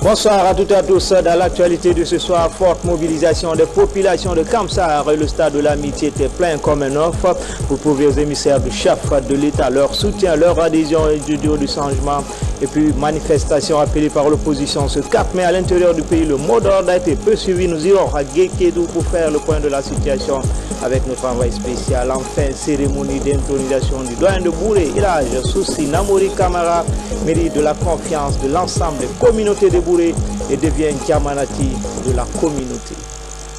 Bonsoir à toutes et à tous. Dans l'actualité de ce soir, forte mobilisation des populations de Kamsar et le stade de l'Amitié était plein comme un offre pour prouver aux émissaires du chef de l'État leur soutien, leur adhésion du duo du changement. Et puis manifestation appelée par l'opposition ce 4 mai à l'intérieur du pays. Le mot d'ordre a été peu suivi. Nous irons à Guékédou pour faire le point de la situation avec notre envoyé spécial. Enfin, cérémonie d'intronisation du doyen de Bouré, Ilage Soussi Namori Kamara, mérite de la confiance de l'ensemble des communautés de Bouré et devient Diamanati de la communauté.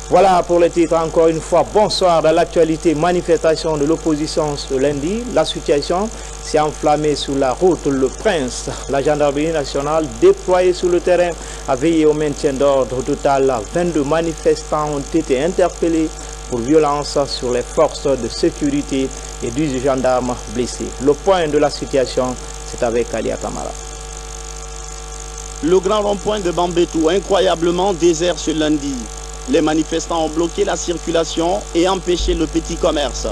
Voilà pour les titres. Encore une fois, bonsoir. Dans l'actualité, manifestation de l'opposition ce lundi. La situation s'est enflammée sur la route Le Prince. La gendarmerie nationale déployée sur le terrain a veillé au maintien d'ordre. Au total, 22 manifestants ont été interpellés pour violence sur les forces de sécurité et 12 gendarmes blessés. Le point de la situation, c'est avec Alia Kamara. Le grand rond-point de Bambetou, incroyablement désert ce lundi. Les manifestants ont bloqué la circulation et empêché le petit commerce.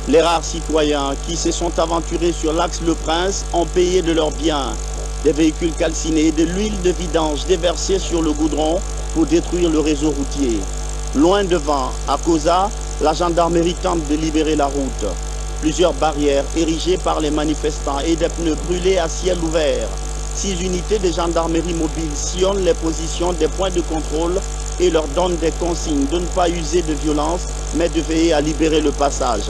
Les rares citoyens qui se sont aventurés sur l'axe Le Prince ont payé de leurs biens. Des véhicules calcinés, de l'huile de vidange déversée sur le goudron pour détruire le réseau routier. Loin devant, à Koza, la gendarmerie tente de libérer la route. Plusieurs barrières érigées par les manifestants et des pneus brûlés à ciel ouvert. 6 unités de gendarmerie mobile sillonnent les positions des points de contrôle et leur donnent des consignes de ne pas user de violence, mais de veiller à libérer le passage.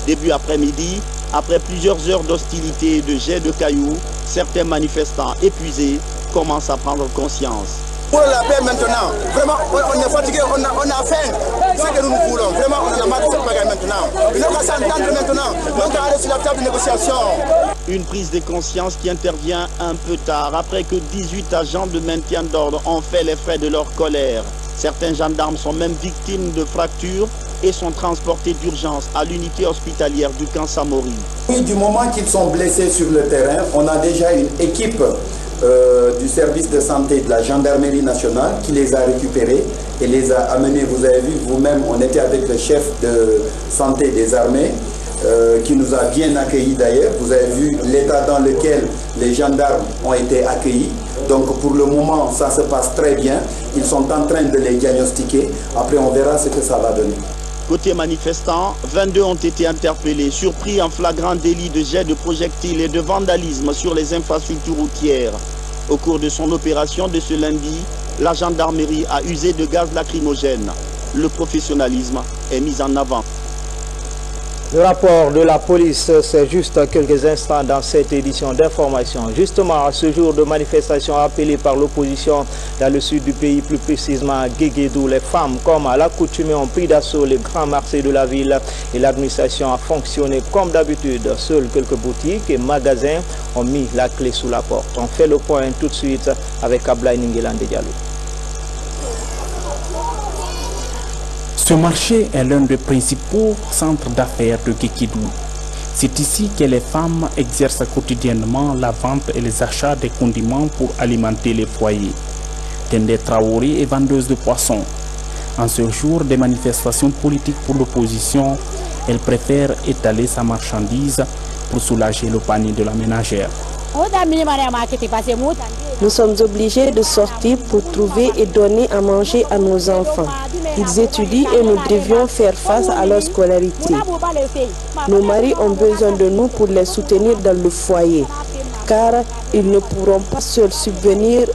Début après-midi, après plusieurs heures d'hostilité et de jets de cailloux, certains manifestants épuisés commencent à prendre conscience. Pour la paix maintenant, vraiment, on est fatigué, on a faim. Ce que nous nous voulons, vraiment, on a marre de cette bagaille maintenant. Il faut s'entendre maintenant, donc aller sur la table de négociation. Une prise de conscience qui intervient un peu tard, après que 18 agents de maintien d'ordre ont fait les frais de leur colère. Certains gendarmes sont même victimes de fractures et sont transportés d'urgence à l'unité hospitalière du camp Samori. Oui, du moment qu'ils sont blessés sur le terrain, on a déjà une équipe du service de santé de la gendarmerie nationale qui les a récupérés et les a amenés. Vous avez vu vous-même, on était avec le chef de santé des armées qui nous a bien accueillis d'ailleurs. Vous avez vu l'état dans lequel les gendarmes ont été accueillis. Donc pour le moment, ça se passe très bien. Ils sont en train de les diagnostiquer. Après, on verra ce que ça va donner. Côté manifestants, 22 ont été interpellés, surpris en flagrant délit de jet de projectiles et de vandalisme sur les infrastructures routières. Au cours de son opération de ce lundi, la gendarmerie a usé de gaz lacrymogène. Le professionnalisme est mis en avant. Le rapport de la police, c'est juste quelques instants dans cette édition d'information. Justement, à ce jour de manifestation appelée par l'opposition dans le sud du pays, plus précisément à Guéguédou, les femmes, comme à l'accoutumée, ont pris d'assaut les grands marchés de la ville et l'administration a fonctionné comme d'habitude. Seuls quelques boutiques et magasins ont mis la clé sous la porte. On fait le point tout de suite avec Ablaï Ninguelan Diallo. Ce marché est l'un des principaux centres d'affaires de Guékédou. C'est ici que les femmes exercent quotidiennement la vente et les achats des condiments pour alimenter les foyers. Tendé Traoré est vendeuse de poissons. En ce jour des manifestations politiques pour l'opposition, elle préfère étaler sa marchandise pour soulager le panier de la ménagère. Nous sommes obligés de sortir pour trouver et donner à manger à nos enfants. Ils étudient et nous devions faire face à leur scolarité. Nos maris ont besoin de nous pour les soutenir dans le foyer, car ils ne pourront pas seuls subvenir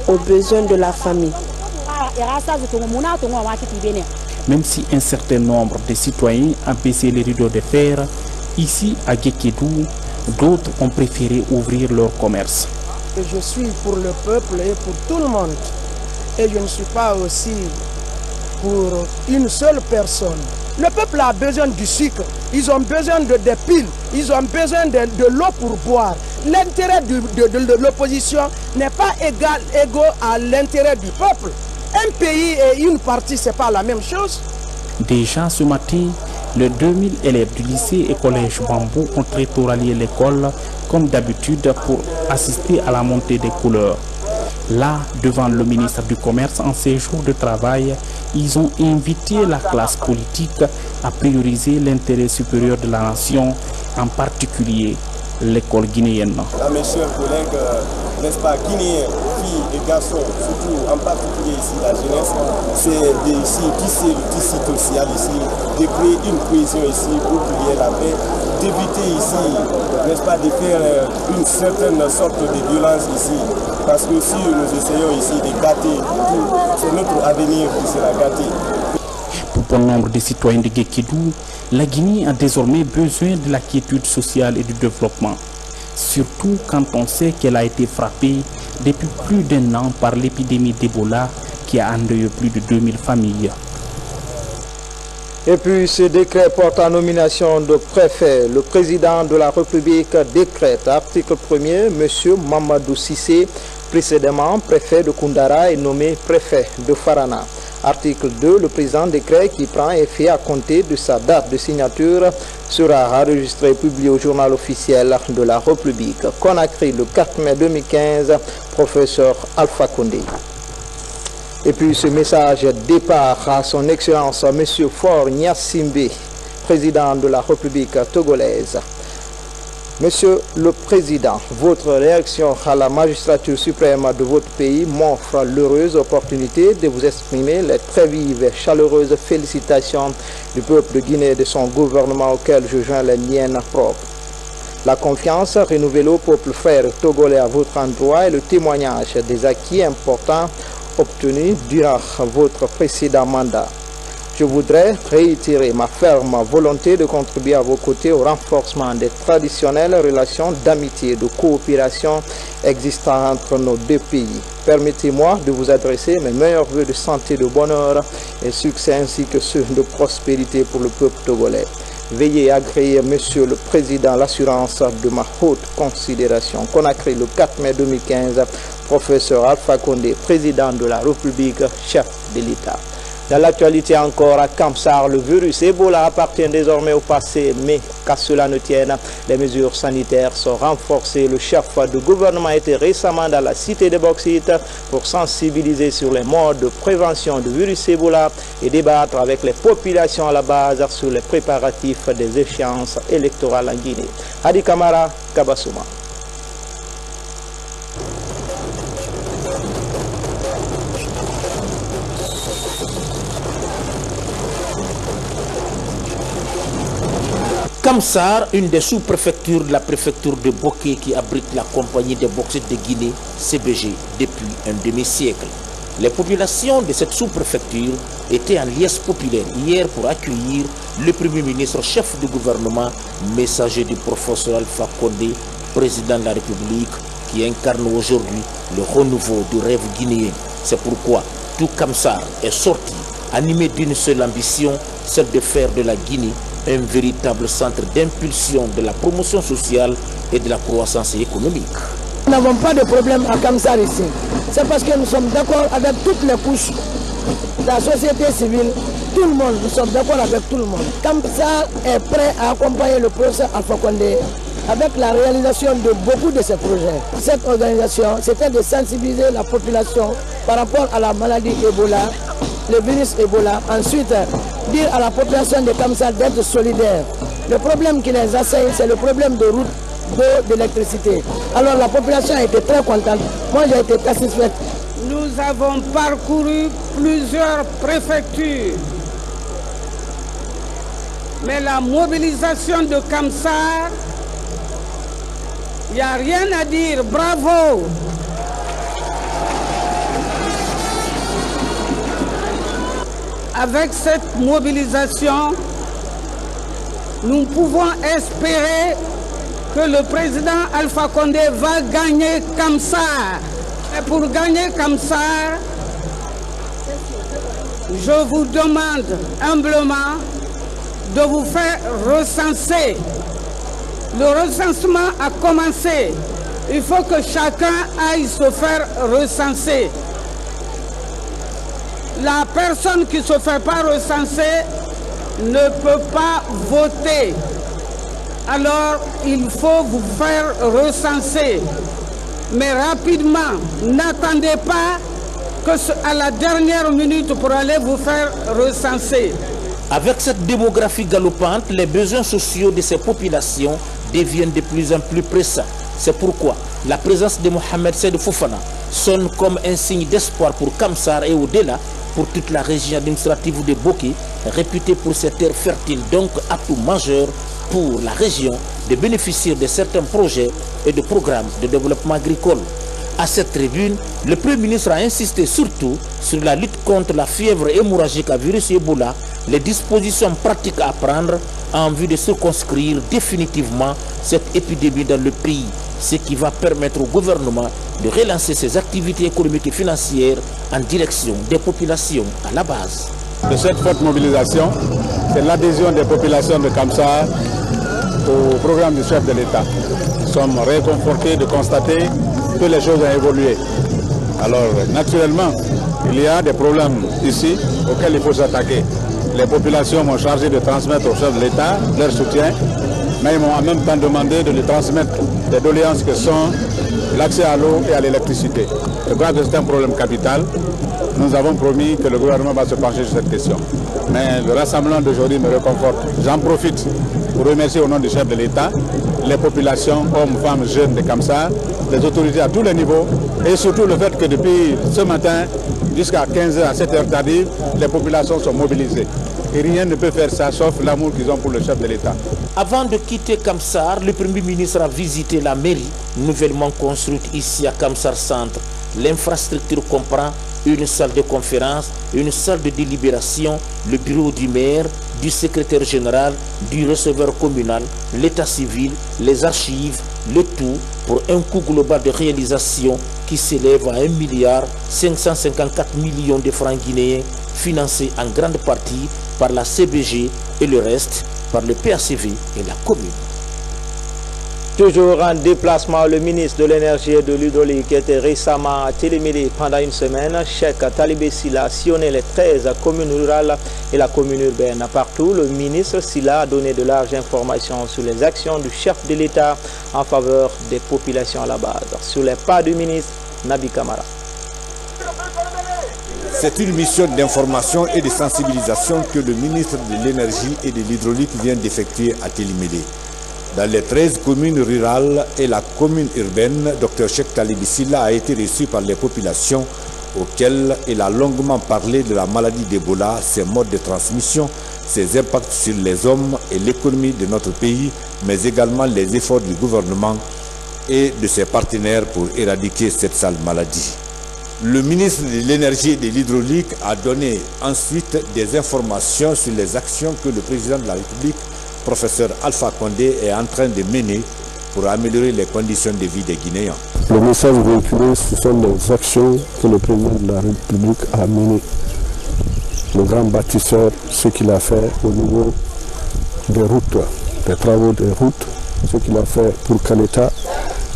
aux besoins de la famille. Même si un certain nombre de citoyens ont baissé les rideaux de fer, ici à Guékédou, d'autres ont préféré ouvrir leur commerce. Je suis pour le peuple et pour tout le monde. Et je ne suis pas aussi pour une seule personne. Le peuple a besoin du sucre, ils ont besoin des piles, ils ont besoin de l'eau pour boire. L'intérêt de l'opposition n'est pas égaux à l'intérêt du peuple. Un pays et une partie, ce n'est pas la même chose. Déjà ce matin, les 2000 élèves du lycée et collège Bambou ont très tôt rallié l'école, comme d'habitude, pour assister à la montée des couleurs. Là, devant le ministre du Commerce en séjour de travail, ils ont invité la classe politique à prioriser l'intérêt supérieur de la nation, en particulier l'école guinéenne. À mes chers collègues, n'est-ce pas, guinéens, filles et garçons, surtout en particulier ici la jeunesse, c'est d'ici tisser le tissu social ici, de créer une cohésion ici pour qu'il y ait la paix, d'éviter ici, n'est-ce pas, de faire une certaine sorte de violence ici. Parce que si nous essayons ici de gâter tout, c'est notre avenir qui sera gâté. Pour bon nombre de citoyens de Guékédou, la Guinée a désormais besoin de la quiétude sociale et du développement. Surtout quand on sait qu'elle a été frappée depuis plus d'1 an par l'épidémie d'Ebola qui a endeuillé plus de 2000 familles. Et puis ce décret porte en nomination de préfet. Le président de la République décrète, article 1er, M. Mamadou Sissé, précédemment préfet de Koundara, est nommé préfet de Farana. Article 2, le président décret qui prend effet à compter de sa date de signature sera enregistré et publié au journal officiel de la République. Conakry, le 4 mai 2015, professeur Alpha Condé. Et puis ce message départ à son Excellence M. Faure Gnassingbé, président de la République togolaise. Monsieur le Président, votre réaction à la magistrature suprême de votre pays m'offre l'heureuse opportunité de vous exprimer les très vives et chaleureuses félicitations du peuple de Guinée et de son gouvernement auquel je joins les miennes propres. La confiance renouvelée au peuple frère togolais à votre endroit est le témoignage des acquis importants obtenus durant votre précédent mandat. Je voudrais réitérer ma ferme volonté de contribuer à vos côtés au renforcement des traditionnelles relations d'amitié et de coopération existant entre nos deux pays. Permettez-moi de vous adresser mes meilleurs vœux de santé, de bonheur et succès ainsi que ceux de prospérité pour le peuple togolais. Veuillez agréer, Monsieur le Président, l'assurance de ma haute considération. Conakry, le 4 mai 2015, professeur Alpha Condé, président de la République, chef de l'État. Dans l'actualité encore, à Kamsar, le virus Ebola appartient désormais au passé, mais qu'à cela ne tienne, les mesures sanitaires sont renforcées. Le chef de gouvernement était récemment dans la cité de Bauxite pour sensibiliser sur les modes de prévention du virus Ebola et débattre avec les populations à la base sur les préparatifs des échéances électorales en Guinée. Hadi Kamara, Kabasouma. Kamsar, une des sous-préfectures de la préfecture de Boké qui abrite la compagnie des bauxites de Guinée, CBG, depuis un demi-siècle. Les populations de cette sous-préfecture étaient en liesse populaire hier pour accueillir le Premier ministre chef du gouvernement, messager du professeur Alpha Condé, président de la République, qui incarne aujourd'hui le renouveau du rêve guinéen. C'est pourquoi tout Kamsar est sorti, animé d'une seule ambition, celle de faire de la Guinée un véritable centre d'impulsion de la promotion sociale et de la croissance économique. Nous n'avons pas de problème à Kamsar ici. C'est parce que nous sommes d'accord avec toutes les couches de la société civile, tout le monde, nous sommes d'accord avec tout le monde. Kamsar est prêt à accompagner le professeur Alpha Condé avec la réalisation de beaucoup de ces projets. Cette organisation, c'était de sensibiliser la population par rapport à la maladie Ebola, le virus Ebola. Ensuite, dire à la population de Kamsar d'être solidaire. Le problème qui les assaille, c'est le problème de route, d'eau, d'électricité. Alors la population a été très contente. Moi, j'ai été satisfaite. Nous avons parcouru plusieurs préfectures. Mais la mobilisation de Kamsar, il n'y a rien à dire. Bravo! Avec cette mobilisation, nous pouvons espérer que le président Alpha Condé va gagner Kamsar. Et pour gagner Kamsar, je vous demande humblement de vous faire recenser. Le recensement a commencé. Il faut que chacun aille se faire recenser. La personne qui ne se fait pas recenser ne peut pas voter. Alors, il faut vous faire recenser. Mais rapidement, n'attendez pas qu'à la dernière minute pour aller vous faire recenser. Avec cette démographie galopante, les besoins sociaux de ces populations deviennent de plus en plus pressants. C'est pourquoi la présence de Mohamed Seydou Fofana sonne comme un signe d'espoir pour Kamsar et au-delà pour toute la région administrative de Boké, réputée pour ses terres fertiles, donc atout majeur pour la région de bénéficier de certains projets et de programmes de développement agricole. À cette tribune, le Premier ministre a insisté surtout sur la lutte contre la fièvre hémorragique à virus Ebola, les dispositions pratiques à prendre en vue de circonscrire définitivement cette épidémie dans le pays, ce qui va permettre au gouvernement de relancer ses activités économiques et financières en direction des populations à la base. De cette forte mobilisation, c'est l'adhésion des populations de Kamsar au programme du chef de l'État. Nous sommes réconfortés de constater que les choses ont évolué. Alors, naturellement, il y a des problèmes ici auxquels il faut s'attaquer. Les populations m'ont chargé de transmettre au chef de l'État leur soutien, mais ils m'ont en même temps demandé de lui transmettre des doléances que sont l'accès à l'eau et à l'électricité. Je crois que c'est un problème capital. Nous avons promis que le gouvernement va se pencher sur cette question. Mais le rassemblement d'aujourd'hui me réconforte. J'en profite pour remercier au nom du chef de l'État les populations, hommes, femmes, jeunes de Kamsar, les autorités à tous les niveaux, et surtout le fait que depuis ce matin jusqu'à 15h à 7h tardive, les populations sont mobilisées. Et rien ne peut faire ça sauf l'amour qu'ils ont pour le chef de l'État. Avant de quitter Kamsar, le Premier ministre a visité la mairie nouvellement construite ici à Kamsar Centre. L'infrastructure comprend une salle de conférence, une salle de délibération, le bureau du maire, du secrétaire général, du receveur communal, l'état civil, les archives, le tout pour un coût global de réalisation qui s'élève à 1,554 milliard de francs guinéens, financé en grande partie par la CBG et le reste par le PACV et la commune. Toujours en déplacement, le ministre de l'Énergie et de l'Hydraulique était récemment à Télémélé pendant une semaine. Cheikh Talibé Silla a sillonné les 13 communes rurales et la commune urbaine. Partout, le ministre Silla a donné de larges informations sur les actions du chef de l'État en faveur des populations à la base. Sur les pas du ministre Nabi Kamara. C'est une mission d'information et de sensibilisation que le ministre de l'Énergie et de l'Hydraulique vient d'effectuer à Télémélé. Dans les 13 communes rurales et la commune urbaine, Dr Cheikh Talibé Silla a été reçu par les populations auxquelles il a longuement parlé de la maladie d'Ebola, ses modes de transmission, ses impacts sur les hommes et l'économie de notre pays, mais également les efforts du gouvernement et de ses partenaires pour éradiquer cette sale maladie. Le ministre de l'Énergie et de l'Hydraulique a donné ensuite des informations sur les actions que le président de la République, professeur Alpha Condé, est en train de mener pour améliorer les conditions de vie des Guinéens. Le message véhiculé, ce sont les actions que le président de la République a menées. Le grand bâtisseur, ce qu'il a fait au niveau des routes, des travaux des routes, ce qu'il a fait pour Kaleta,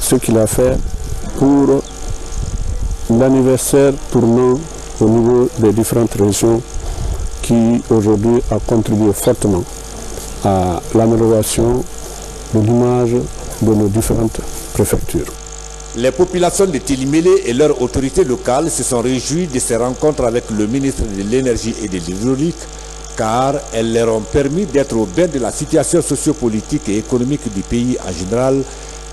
ce qu'il a fait pour l'anniversaire tournant au niveau des différentes régions qui aujourd'hui a contribué fortement à l'amélioration de l'image de nos différentes préfectures. Les populations de Télémélé et leurs autorités locales se sont réjouies de ces rencontres avec le ministre de l'Énergie et de l'Hydraulique, car elles leur ont permis d'être au bain de la situation sociopolitique et économique du pays en général,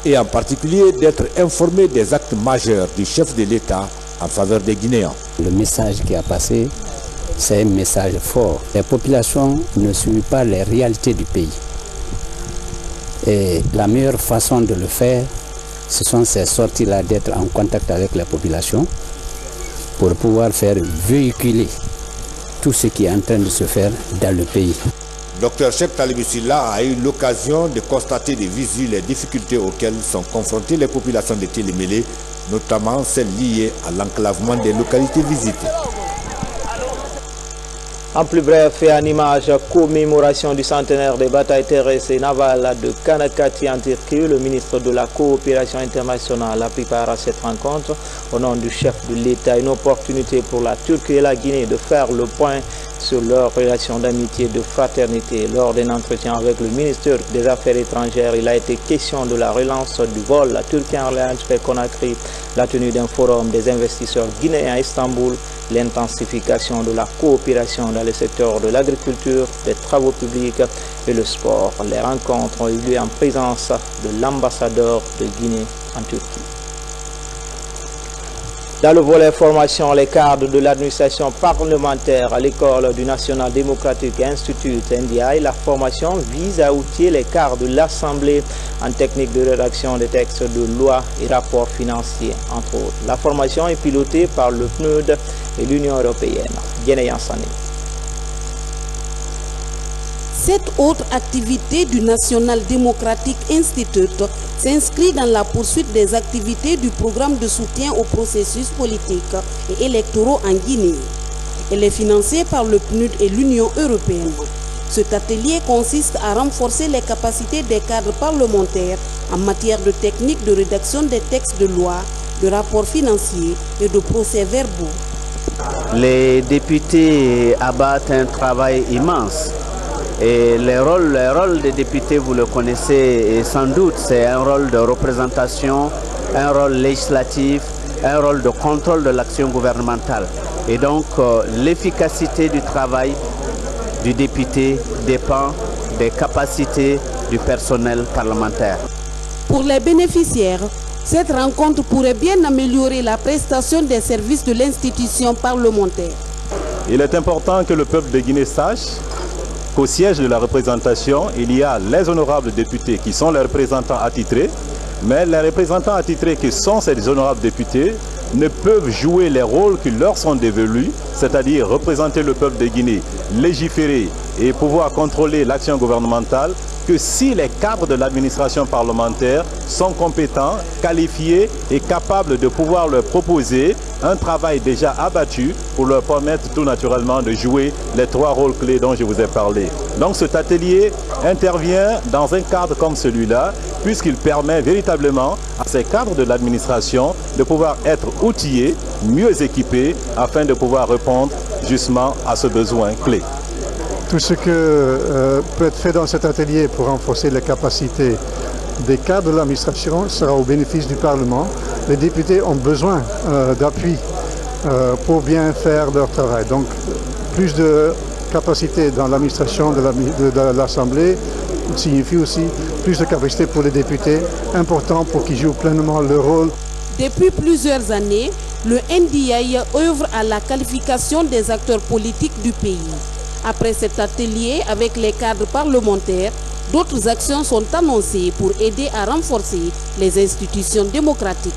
et en particulier d'être informés des actes majeurs du chef de l'État en faveur des Guinéens. Le message qui a passé, c'est un message fort. Les populations ne suivent pas les réalités du pays. Et la meilleure façon de le faire, ce sont ces sorties-là, d'être en contact avec les populations pour pouvoir faire véhiculer tout ce qui est en train de se faire dans le pays. Dr Cheikh Talibé Silla a eu l'occasion de constater de visu les difficultés auxquelles sont confrontées les populations de Télémélé, notamment celles liées à l'enclavement des localités visitées. En plus bref et en image, commémoration du centenaire des batailles terrestres et navales de Kanakati en Turquie, le ministre de la coopération internationale a préparé à cette rencontre au nom du chef de l'État une opportunité pour la Turquie et la Guinée de faire le point sur leurs relations d'amitié et de fraternité. Lors d'un entretien avec le ministre des Affaires étrangères, il a été question de la relance du vol Turquie Airlines vers Conakry, la tenue d'un forum des investisseurs guinéens à Istanbul l'intensification de la coopération dans le secteur de l'agriculture, des travaux publics et le sport. Les rencontres ont eu lieu en présence de l'ambassadeur de Guinée en Turquie. Dans le volet formation, les cadres de l'administration parlementaire à l'école du National Democratic Institute NDI, la formation vise à outiller les cadres de l'Assemblée en technique de rédaction des textes de loi et rapports financiers, entre autres. La formation est pilotée par le PNUD et l'Union européenne. Guinée Sané. Cette autre activité du National Democratic Institute s'inscrit dans la poursuite des activités du programme de soutien au processus politique et électoraux en Guinée. Elle est financée par le PNUD et l'Union européenne. Cet atelier consiste à renforcer les capacités des cadres parlementaires en matière de technique de rédaction des textes de loi, de rapports financiers et de procès-verbaux. Les députés abattent un travail immense. Et le rôle des députés, vous le connaissez et sans doute, c'est un rôle de représentation, un rôle législatif, un rôle de contrôle de l'action gouvernementale. Et donc, l'efficacité du travail du député dépend des capacités du personnel parlementaire. Pour les bénéficiaires, cette rencontre pourrait bien améliorer la prestation des services de l'institution parlementaire. Il est important que le peuple de Guinée sache qu'au siège de la représentation, il y a les honorables députés qui sont les représentants attitrés, mais les représentants attitrés qui sont ces honorables députés ne peuvent jouer les rôles qui leur sont dévolus, c'est-à-dire représenter le peuple de Guinée, légiférer et pouvoir contrôler l'action gouvernementale, que si les cadres de l'administration parlementaire sont compétents, qualifiés et capables de pouvoir leur proposer un travail déjà abattu pour leur permettre tout naturellement de jouer les trois rôles clés dont je vous ai parlé. Donc cet atelier intervient dans un cadre comme celui-là, puisqu'il permet véritablement à ces cadres de l'administration de pouvoir être outillés, mieux équipés, afin de pouvoir répondre justement à ce besoin clé. Tout ce que peut être fait dans cet atelier pour renforcer les capacités des cadres de l'administration sera au bénéfice du Parlement. Les députés ont besoin d'appui pour bien faire leur travail. Donc plus de capacité dans l'administration de l'Assemblée signifie aussi plus de capacité pour les députés, important pour qu'ils jouent pleinement leur rôle. Depuis plusieurs années, le NDI œuvre à la qualification des acteurs politiques du pays. Après cet atelier avec les cadres parlementaires, d'autres actions sont annoncées pour aider à renforcer les institutions démocratiques.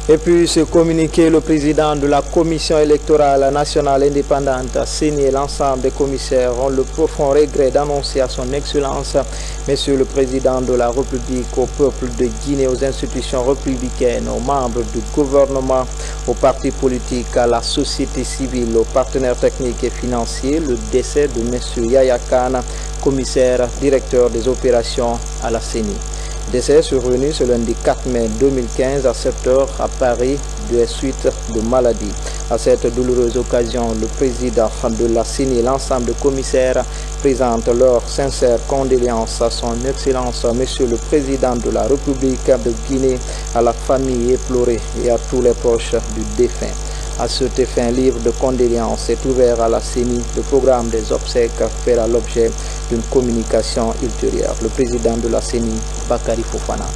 Et puis ce communiqué, le président de la Commission électorale nationale indépendante a signé l'ensemble des commissaires ont le profond regret d'annoncer à son Excellence, Monsieur le Président de la République, au peuple de Guinée, aux institutions républicaines, aux membres du gouvernement, aux partis politiques, à la société civile, aux partenaires techniques et financiers, le décès de Monsieur Yaya Khan, commissaire directeur des opérations à la CENI. Décès survenu ce lundi 4 mai 2015 à 7h à Paris des suites de maladie. À cette douloureuse occasion, le président de la CENI et l'ensemble des commissaires présentent leurs sincères condoléances à son Excellence, Monsieur le Président de la République de Guinée, à la famille éplorée et à tous les proches du défunt. À cet effet, un livre de condoléances est ouvert à la CENI. Le programme des obsèques fera l'objet d'une communication ultérieure. Le président de la CENI, Bakary Fofana.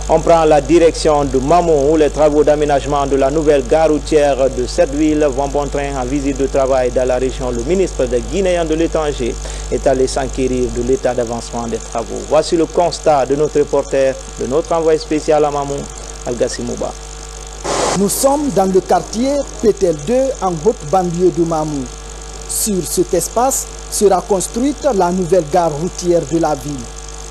On prend la direction de Mamou où les travaux d'aménagement de la nouvelle gare routière de cette ville vont bon train en visite de travail dans la région. Le ministre des Guinéens de l'étranger est allé s'enquérir de l'état d'avancement des travaux. Voici le constat de notre reporter, de notre envoyé spécial à Mamou, Algassi Mouba. Nous sommes dans le quartier Pétel 2 en haute banlieue de Mamou. Sur cet espace sera construite la nouvelle gare routière de la ville.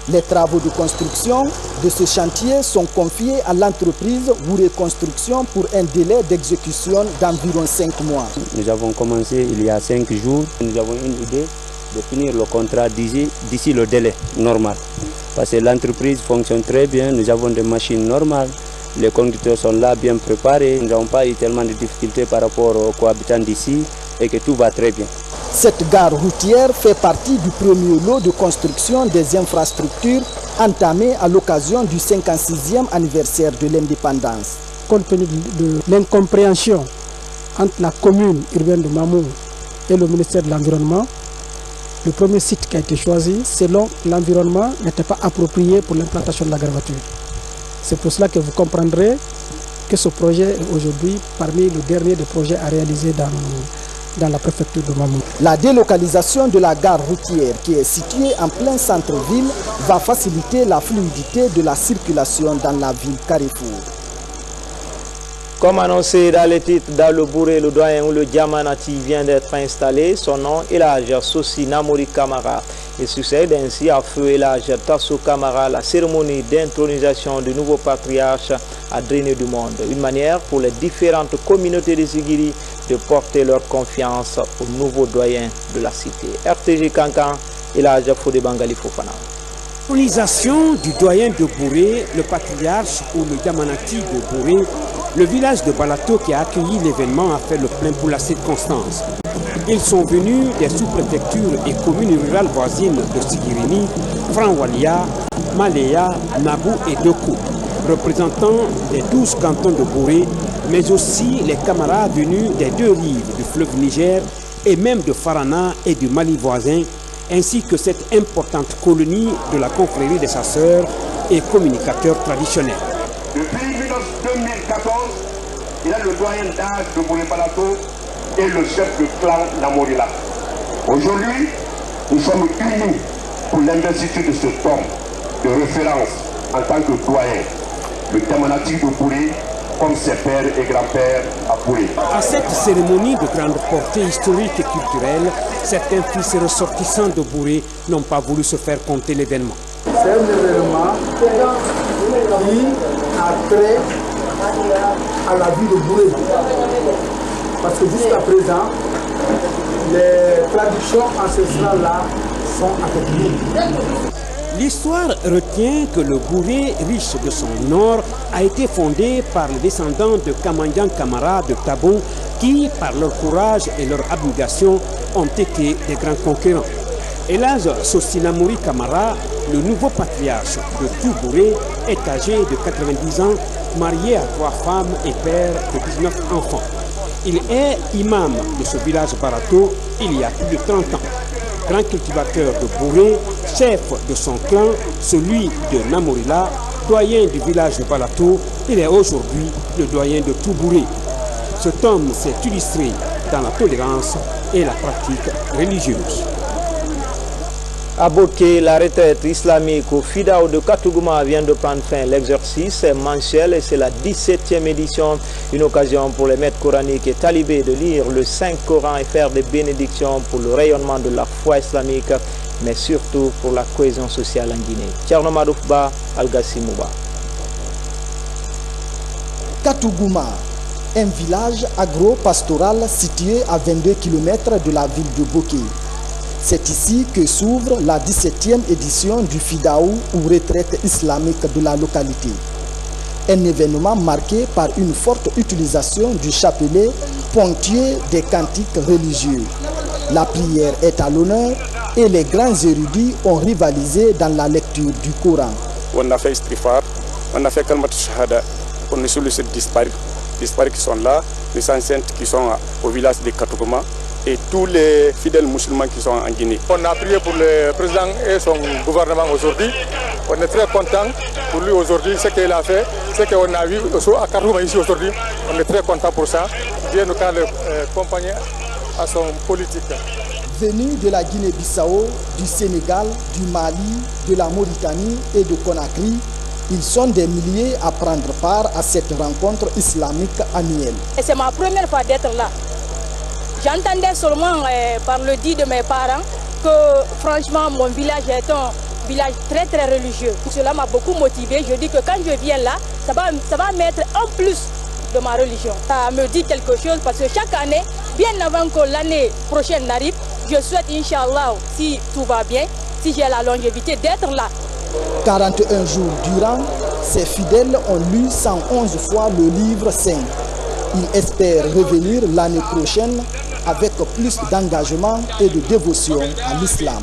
Les travaux de construction de ce chantier sont confiés à l'entreprise Wouré Construction pour un délai d'exécution d'environ 5 mois. Nous avons commencé il y a 5 jours. Nous avons une idée de finir le contrat d'ici le délai normal. Parce que l'entreprise fonctionne très bien, nous avons des machines normales. Les conducteurs sont là, bien préparés. Nous n'avons pas eu tellement de difficultés par rapport aux cohabitants d'ici et que tout va très bien. Cette gare routière fait partie du premier lot de construction des infrastructures entamées à l'occasion du 56e anniversaire de l'indépendance. Compte tenu de l'incompréhension entre la commune urbaine de Mamou et le ministère de l'Environnement. Le premier site qui a été choisi, selon l'environnement, n'était pas approprié pour l'implantation de la gravature. C'est pour cela que vous comprendrez que ce projet est aujourd'hui parmi les derniers des projets à réaliser dans la préfecture de Mamou. La délocalisation de la gare routière qui est située en plein centre-ville va faciliter la fluidité de la circulation dans la ville Carrefour. Comme annoncé dans les titres, dans le Bouré, le doyen ou le Diamanati vient d'être installé. Son nom est Elhadj Sossi Namori Camara. Il succède ainsi à feu Elhadj Tasso Camara. La cérémonie d'intronisation du nouveau patriarche a drainé du monde. Une manière pour les différentes communautés de Sigiri de porter leur confiance au nouveau doyen de la cité. RTG Kankan, Elhadj Fodé Bangali Fofana. L'intronisation du doyen de Bouré, le patriarche ou le Diamanati de Bouré, le village de Balato qui a accueilli l'événement a fait le plein pour la circonstance. Ils sont venus des sous-préfectures et communes rurales voisines de Sigirini, Franwalia, Maléa, Nabou et Doko, représentant des 12 cantons de Bouré, mais aussi les camarades venus des deux rives du fleuve Niger et même de Farana et du Mali voisin, ainsi que cette importante colonie de la confrérie des chasseurs et communicateurs traditionnels. Depuis 2014, il est le doyen d'âge de Bouré Balato et le chef de clan Namorila. Aujourd'hui, nous sommes unis pour l'investiture de cet homme de référence en tant que doyen, le Diamanati de Bouré, comme ses pères et grands-pères à Bouré. À cette cérémonie de grande portée historique et culturelle, certains fils ressortissants de Bouré n'ont pas voulu se faire compter l'événement. C'est un événement qui a trait à la vie de Bouré. Parce que jusqu'à présent, les traditions ancestrales-là sont avec nous. L'histoire retient que le Bouré, riche de son or, a été fondé par les descendants de Kamandian Kamara de Tabon qui, par leur courage et leur abnégation, ont été des grands conquérants. Elhadj Sossi Namori Camara, le nouveau patriarche de tout Bouré, est âgé de 90 ans, marié à 3 femmes et père de 19 enfants. Il est imam de ce village Barato il y a plus de 30 ans. Grand cultivateur de Bouré, chef de son clan, celui de Namorila, doyen du village de Balato, il est aujourd'hui le doyen de tout Bouré. Cet homme s'est illustré dans la tolérance et la pratique religieuse. À Boké, la retraite islamique au Fidao de Katouguma vient de prendre fin. L'exercice est mensuel et c'est la 17e édition. Une occasion pour les maîtres coraniques et talibés de lire le Saint-Coran et faire des bénédictions pour le rayonnement de la foi islamique, mais surtout pour la cohésion sociale en Guinée. Tcherno Madoufba, Algassi Mouba. Katouguma, un village agro-pastoral situé à 22 km de la ville de Boké. C'est ici que s'ouvre la 17e édition du Fidaou ou retraite islamique de la localité. Un événement marqué par une forte utilisation du chapelet ponctué des cantiques religieux. La prière est à l'honneur et les grands érudits ont rivalisé dans la lecture du Coran. On a fait istighfar, on a fait kalmat shahada, on est sur le site disparus qui sont là, les anciennes qui sont au village de Katouguma, et tous les fidèles musulmans qui sont en Guinée. On a prié pour le président et son gouvernement aujourd'hui. On est très content pour lui aujourd'hui, ce qu'il a fait, ce qu'on a vu à Karouma ici aujourd'hui. On est très content pour ça. Dieu nous a accompagné à son politique. Venus de la Guinée-Bissau, du Sénégal, du Mali, de la Mauritanie et de Conakry, ils sont des milliers à prendre part à cette rencontre islamique annuelle. C'est ma première fois d'être là. J'entendais seulement par le dit de mes parents que franchement mon village est un village très très religieux. Cela m'a beaucoup motivé. Je dis que quand je viens là, ça va mettre en plus de ma religion. Ça me dit quelque chose parce que chaque année, bien avant que l'année prochaine n'arrive, je souhaite, Inch'Allah, si tout va bien, si j'ai la longévité, d'être là. 41 jours durant, ces fidèles ont lu 111 fois le livre saint. Ils espèrent revenir l'année prochaine avec plus d'engagement et de dévotion à l'islam.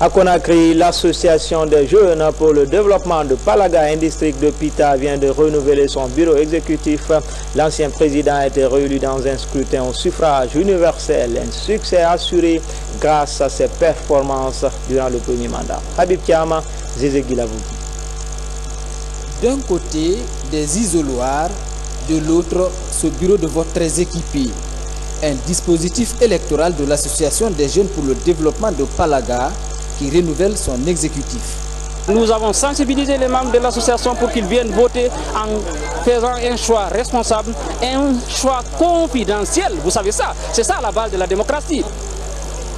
À Conakry, l'association des jeunes pour le développement de Palaga, un district de Pita, vient de renouveler son bureau exécutif. L'ancien président a été réélu dans un scrutin au suffrage universel. Un succès assuré grâce à ses performances durant le premier mandat. Habib Kiama, Zézé Guilavouki. D'un côté, des isoloirs, de l'autre, ce bureau de vote très équipé. Un dispositif électoral de l'association des jeunes pour le développement de Palaga qui renouvelle son exécutif. Nous avons sensibilisé les membres de l'association pour qu'ils viennent voter en faisant un choix responsable, un choix confidentiel. Vous savez ça, c'est ça la base de la démocratie.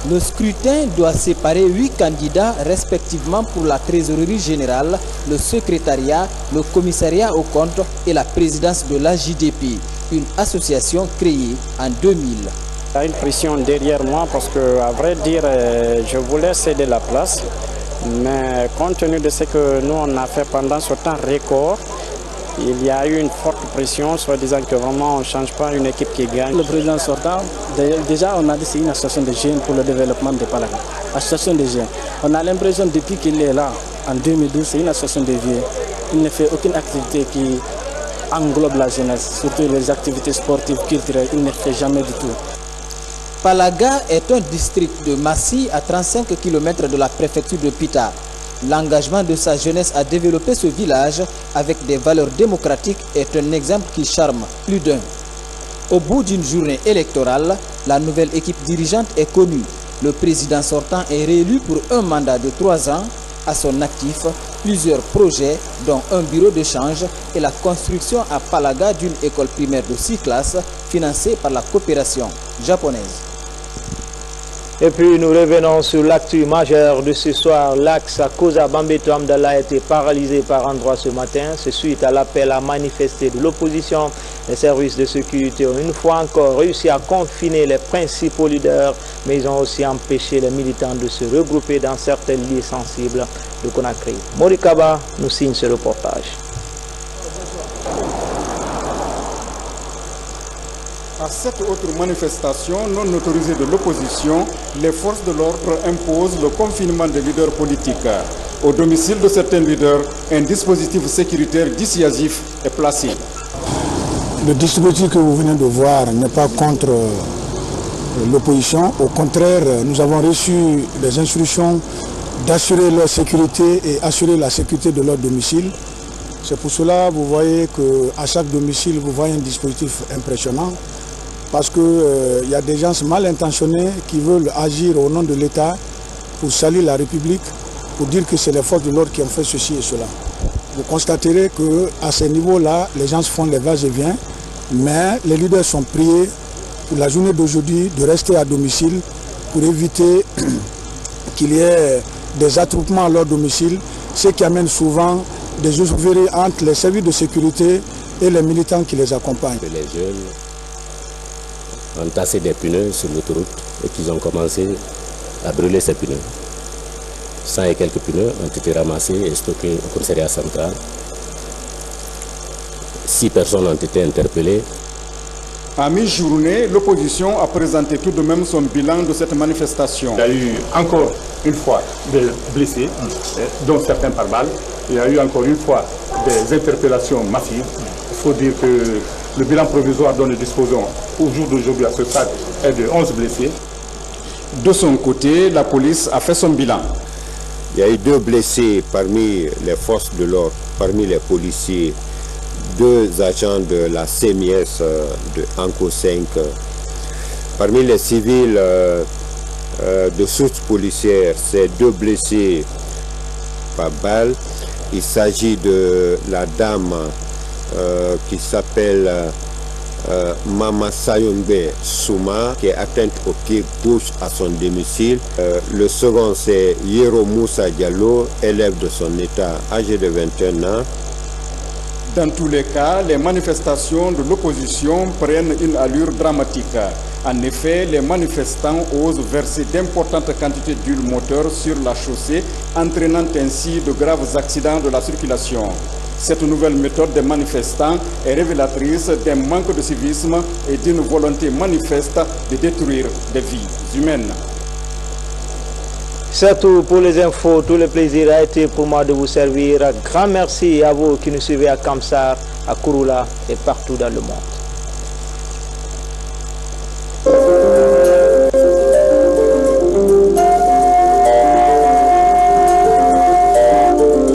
Le scrutin doit séparer 8 candidats respectivement pour la trésorerie générale, le secrétariat, le commissariat aux comptes et la présidence de la JDP, une association créée en 2000. Il y a une pression derrière moi parce que, à vrai dire, je voulais céder la place. Mais compte tenu de ce que nous on a fait pendant ce temps record, il y a eu une forte pression, soit disant que vraiment on ne change pas une équipe qui gagne. Le président sortant, déjà on a dit c'est une association de jeunes pour le développement de Palaga. Association de jeunes. On a l'impression depuis qu'il est là, en 2012, c'est une association de vieux. Il ne fait aucune activité qui englobe la jeunesse, surtout les activités sportives, culturelles, il ne fait jamais du tout. Palaga est un district de Massi à 35 km de la préfecture de Pita. L'engagement de sa jeunesse à développer ce village avec des valeurs démocratiques est un exemple qui charme plus d'un. Au bout d'une journée électorale, la nouvelle équipe dirigeante est connue. Le président sortant est réélu pour un mandat de 3 ans. À son actif, plusieurs projets, dont un bureau de change et la construction à Palaga d'une école primaire de 6 classes financée par la coopération japonaise. Et puis nous revenons sur l'actu majeur de ce soir. L'axe à Koza Bambeto Amdallah a été paralysé par endroits ce matin. C'est suite à l'appel à manifester de l'opposition. Les services de sécurité ont une fois encore réussi à confiner les principaux leaders, mais ils ont aussi empêché les militants de se regrouper dans certains lieux sensibles de Conakry. Morikaba nous signe ce reportage. À cette autre manifestation non autorisée de l'opposition, les forces de l'ordre imposent le confinement des leaders politiques. Au domicile de certains leaders, un dispositif sécuritaire dissuasif est placé. Le dispositif que vous venez de voir n'est pas contre l'opposition. Au contraire, nous avons reçu des instructions d'assurer leur sécurité et assurer la sécurité de leur domicile. C'est pour cela que vous voyez qu'à chaque domicile, vous voyez un dispositif impressionnant. Parce qu'il y a des gens mal intentionnés qui veulent agir au nom de l'État pour salir la République, pour dire que c'est les forces de l'ordre qui ont fait ceci et cela. Vous constaterez qu'à ce niveau-là, les gens font les va-et-vient, mais les leaders sont priés pour la journée d'aujourd'hui de rester à domicile pour éviter qu'il y ait des attroupements à leur domicile, ce qui amène souvent des ouvriers entre les services de sécurité et les militants qui les accompagnent. Les jeunes ont tassé des pneus sur l'autoroute et qu'ils ont commencé à brûler ces pneus. 100 et quelques pneus ont été ramassés et stockés au commissariat central. 6 personnes ont été interpellées. À mi-journée, l'opposition a présenté tout de même son bilan de cette manifestation. Il y a eu encore une fois des blessés, dont certains par balle. Il y a eu encore une fois des interpellations massives. Il faut dire que le bilan provisoire dont nous disposons au jour d'aujourd'hui à ce stade est de 11 blessés. De son côté, la police a fait son bilan. Il y a eu 2 blessés parmi les forces de l'ordre, parmi les policiers, 2 agents de la CMS de Anko 5. Parmi les civils de source policière, c'est 2 blessés par balle. Il s'agit de la dame qui s'appelle Mama Sayombe Souma, qui est atteinte au pied gauche à son domicile. Le second, c'est Yero Moussa Diallo, élève de son état, âgé de 21 ans. Dans tous les cas, les manifestations de l'opposition prennent une allure dramatique. En effet, les manifestants osent verser d'importantes quantités d'huile moteur sur la chaussée, entraînant ainsi de graves accidents de la circulation. Cette nouvelle méthode des manifestants est révélatrice d'un manque de civisme et d'une volonté manifeste de détruire des vies humaines. C'est tout pour les infos. Tout le plaisir a été pour moi de vous servir. Grand merci à vous qui nous suivez à Kamsar, à Kouroula et partout dans le monde.